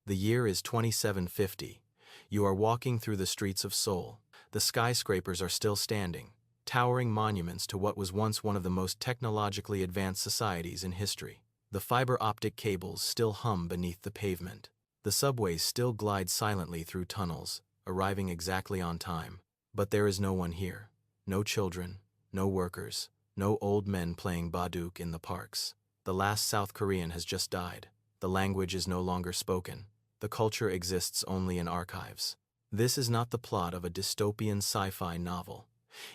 The year is 2750. You are walking through the streets of Seoul. The skyscrapers are still standing, towering monuments to what was once one of the most technologically advanced societies in history. The fiber optic cables still hum beneath the pavement. The subways still glide silently through tunnels, arriving exactly on time. But there is no one here. No children, no workers, no old men playing baduk in the parks. The last South Korean has just died. The language is no longer spoken. The culture exists only in archives. This is not the plot of a dystopian sci-fi novel.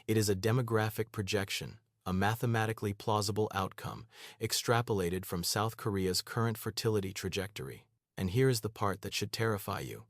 It is a demographic projection, a mathematically plausible outcome, extrapolated from South Korea's current fertility trajectory. And here is the part that should terrify you.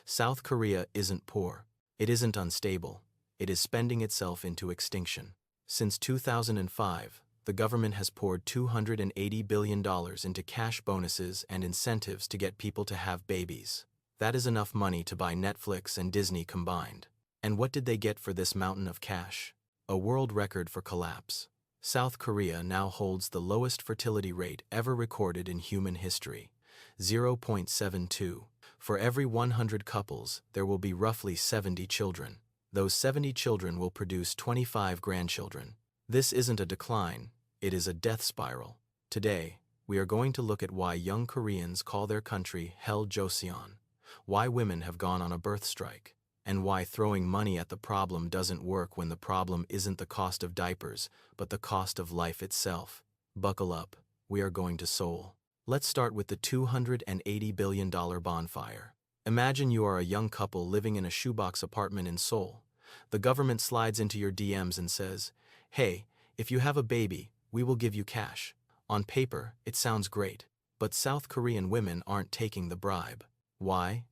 South Korea isn't poor. It isn't unstable. It is spending itself into extinction. Since 2005, the government has poured $280 billion into cash bonuses and incentives to get people to have babies. That is enough money to buy Netflix and Disney combined. And what did they get for this mountain of cash? A world record for collapse. South Korea now holds the lowest fertility rate ever recorded in human history, 0.72. For every 100 couples, there will be roughly 70 children. Those 70 children will produce 25 grandchildren. This isn't a decline, it is a death spiral. Today, we are going to look at why young Koreans call their country Hell Joseon, why women have gone on a birth strike, and why throwing money at the problem doesn't work when the problem isn't the cost of diapers, but the cost of life itself. Buckle up, we are going to Seoul. Let's start with the $280 billion bonfire. Imagine you are a young couple living in a shoebox apartment in Seoul. The government slides into your DMs and says, "Hey, if you have a baby, we will give you cash." On paper, it sounds great, but South Korean women aren't taking the bribe. Why?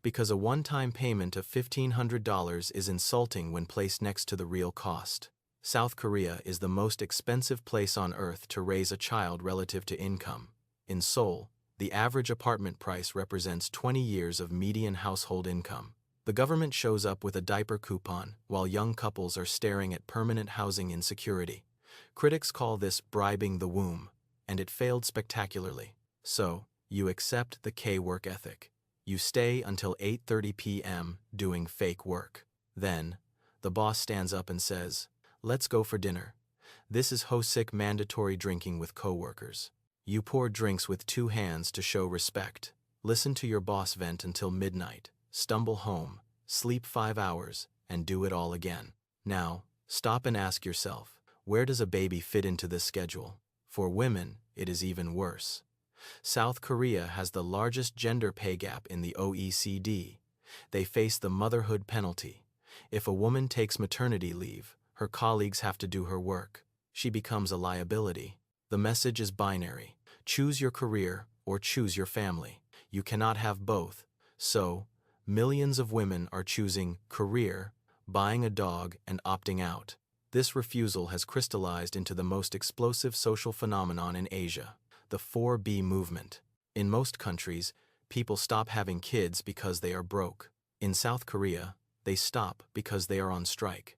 Because a one-time payment of $1,500 is insulting when placed next to the real cost. South Korea is the most expensive place on earth to raise a child relative to income. In Seoul, the average apartment price represents 20 years of median household income. The government shows up with a diaper coupon while young couples are staring at permanent housing insecurity. Critics call this bribing the womb, and it failed spectacularly. So, you accept the K-work ethic. You stay until 8:30 p.m. doing fake work. Then, the boss stands up and says, "Let's go for dinner." This is Hosik mandatory drinking with coworkers. You pour drinks with two hands to show respect. Listen to your boss vent until midnight. Stumble home, sleep 5 hours, and do it all again. Now, stop and ask yourself, where does a baby fit into this schedule? For women, it is even worse. South Korea has the largest gender pay gap in the OECD. They face the motherhood penalty. If a woman takes maternity leave, her colleagues have to do her work. She becomes a liability. The message is binary. Choose your career or choose your family. You cannot have both. So, millions of women are choosing career, buying a dog, and opting out. This refusal has crystallized into the most explosive social phenomenon in Asia, the 4B movement. In most countries, people stop having kids because they are broke. In South Korea, they stop because they are on strike.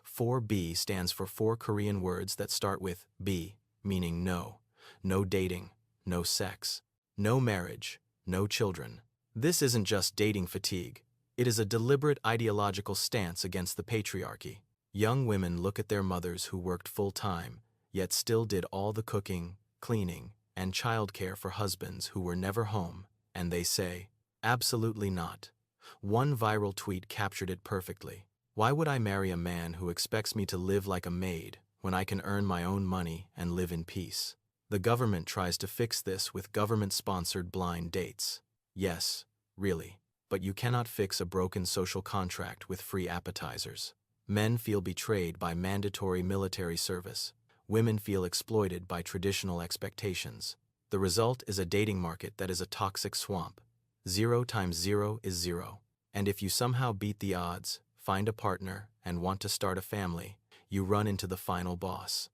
4B stands for 4 Korean words that start with B, meaning no. No dating, no sex, no marriage, no children. This isn't just dating fatigue. It is a deliberate ideological stance against the patriarchy. Young women look at their mothers who worked full-time, yet still did all the cooking, cleaning, and childcare for husbands who were never home, and they say, "Absolutely not." One viral tweet captured it perfectly. "Why would I marry a man who expects me to live like a maid when I can earn my own money and live in peace?" The government tries to fix this with government-sponsored blind dates. Yes, really, but you cannot fix a broken social contract with free appetizers. Men feel betrayed by mandatory military service. Women feel exploited by traditional expectations. The result is a dating market that is a toxic swamp. 0 times 0 is 0. And if you somehow beat the odds, find a partner, and want to start a family, you run into the final boss.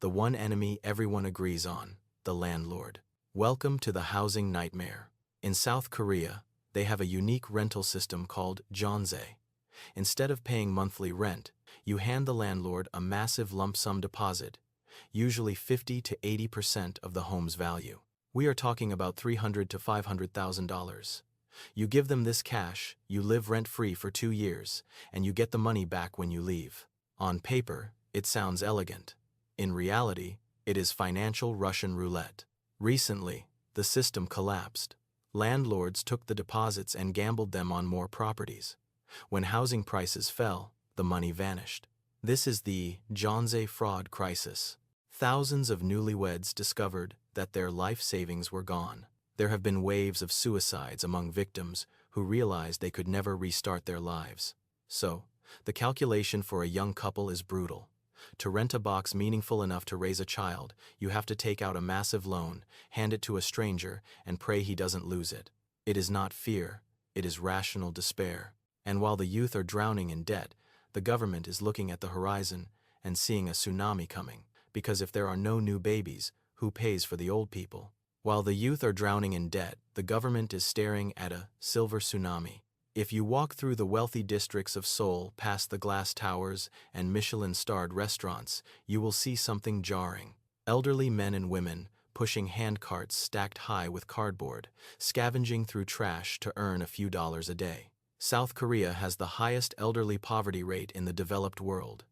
The one enemy everyone agrees on, the landlord. Welcome to the housing nightmare. In South Korea, they have a unique rental system called Jeonse. Instead of paying monthly rent, you hand the landlord a massive lump sum deposit, usually 50 to 80% of the home's value. We are talking about $300,000 to $500,000. You give them this cash, you live rent-free for 2 years, and you get the money back when you leave. On paper, it sounds elegant. In reality, it is financial Russian roulette. Recently, the system collapsed. Landlords took the deposits and gambled them on more properties. When housing prices fell, the money vanished. This is the Jeonse fraud crisis. Thousands of newlyweds discovered that their life savings were gone. There have been waves of suicides among victims who realized they could never restart their lives. So, the calculation for a young couple is brutal. To rent a box meaningful enough to raise a child, you have to take out a massive loan, hand it to a stranger, and pray he doesn't lose it. It is not fear, it is rational despair. And while the youth are drowning in debt, the government is looking at the horizon and seeing a tsunami coming. Because if there are no new babies, who pays for the old people? While the youth are drowning in debt, the government is staring at a silver tsunami. If you walk through the wealthy districts of Seoul past the glass towers and Michelin-starred restaurants, you will see something jarring. Elderly men and women pushing handcarts stacked high with cardboard, scavenging through trash to earn a few dollars a day. South Korea has the highest elderly poverty rate in the developed world.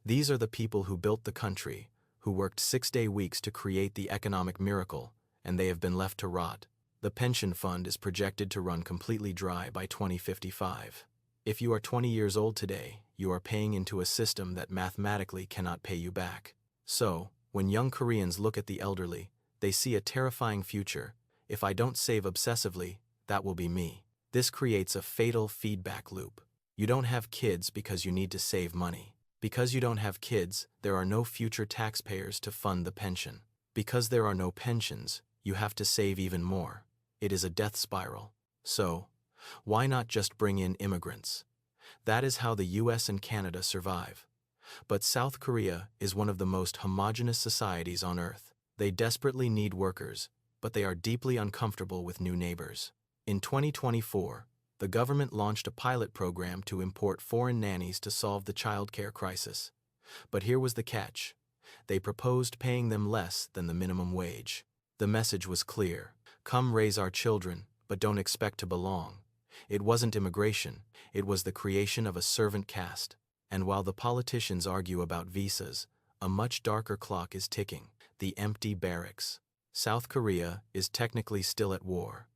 These are the people who built the country, who worked 6-day weeks to create the economic miracle, and they have been left to rot. The pension fund is projected to run completely dry by 2055. If you are 20 years old today, you are paying into a system that mathematically cannot pay you back. So, when young Koreans look at the elderly, they see a terrifying future. If I don't save obsessively, that will be me. This creates a fatal feedback loop. You don't have kids because you need to save money. Because you don't have kids, there are no future taxpayers to fund the pension. Because there are no pensions, you have to save even more. It is a death spiral. So, why not just bring in immigrants? That is how the US and Canada survive. But South Korea is one of the most homogeneous societies on Earth. They desperately need workers, but they are deeply uncomfortable with new neighbors. In 2024, the government launched a pilot program to import foreign nannies to solve the childcare crisis. But here was the catch. They proposed paying them less than the minimum wage. The message was clear. Come raise our children, but don't expect to belong. It wasn't immigration, it was the creation of a servant caste. And while the politicians argue about visas, a much darker clock is ticking. The empty barracks. South Korea is technically still at war.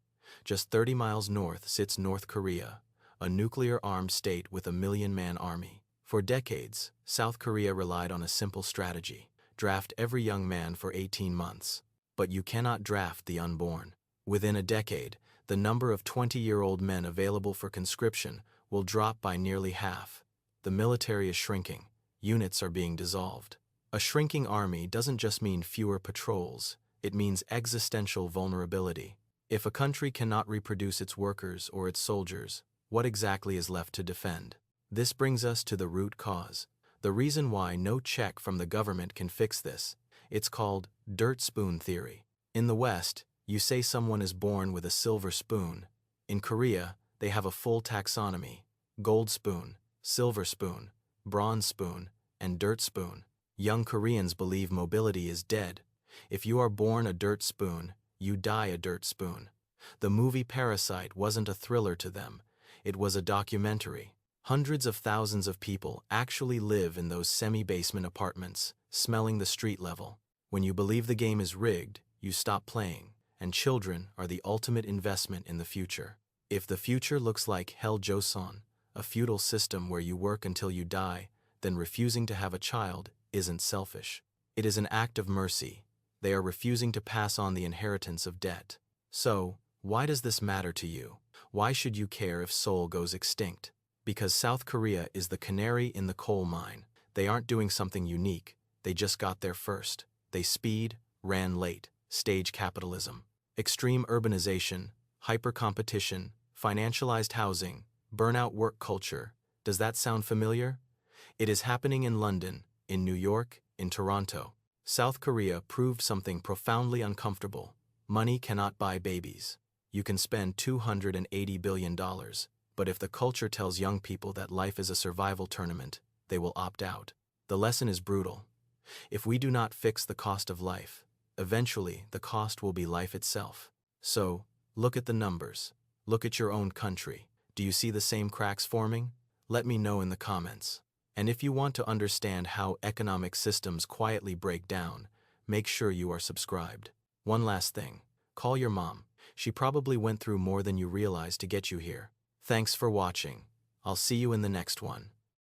Just 30 miles north sits North Korea, a nuclear-armed state with a 1 million-man army. For decades, South Korea relied on a simple strategy: draft every young man for 18 months. But you cannot draft the unborn. Within a decade, the number of 20-year-old men available for conscription will drop by nearly half. The military is shrinking. Units are being dissolved. A shrinking army doesn't just mean fewer patrols, it means existential vulnerability. If a country cannot reproduce its workers or its soldiers, what exactly is left to defend? This brings us to the root cause. The reason why no check from the government can fix this. It's called dirt spoon theory. In the West, you say someone is born with a silver spoon. In Korea, they have a full taxonomy: gold spoon, silver spoon, bronze spoon, and dirt spoon. Young Koreans believe mobility is dead. If you are born a dirt spoon, you die a dirt spoon. The movie Parasite wasn't a thriller to them, it was a documentary. Hundreds of thousands of people actually live in those semi-basement apartments, smelling the street level. When you believe the game is rigged, you stop playing, and children are the ultimate investment in the future. If the future looks like Hell Joseon, a feudal system where you work until you die, then refusing to have a child isn't selfish. It is an act of mercy. They are refusing to pass on the inheritance of debt. So, why does this matter to you? Why should you care if Seoul goes extinct? Because South Korea is the canary in the coal mine. They aren't doing something unique, they just got there first. They ran late, stage capitalism, extreme urbanization, hyper-competition, financialized housing, burnout work culture. Does that sound familiar? It is happening in London, in New York, in Toronto. South Korea proved something profoundly uncomfortable. Money cannot buy babies. You can spend $280 billion, but if the culture tells young people that life is a survival tournament, they will opt out. The lesson is brutal. If we do not fix the cost of life, eventually the cost will be life itself. So, look at the numbers. Look at your own country. Do you see the same cracks forming? Let me know in the comments. And if you want to understand how economic systems quietly break down, make sure you are subscribed. One last thing. Call your mom. She probably went through more than you realize to get you here. Thanks for watching. I'll see you in the next one.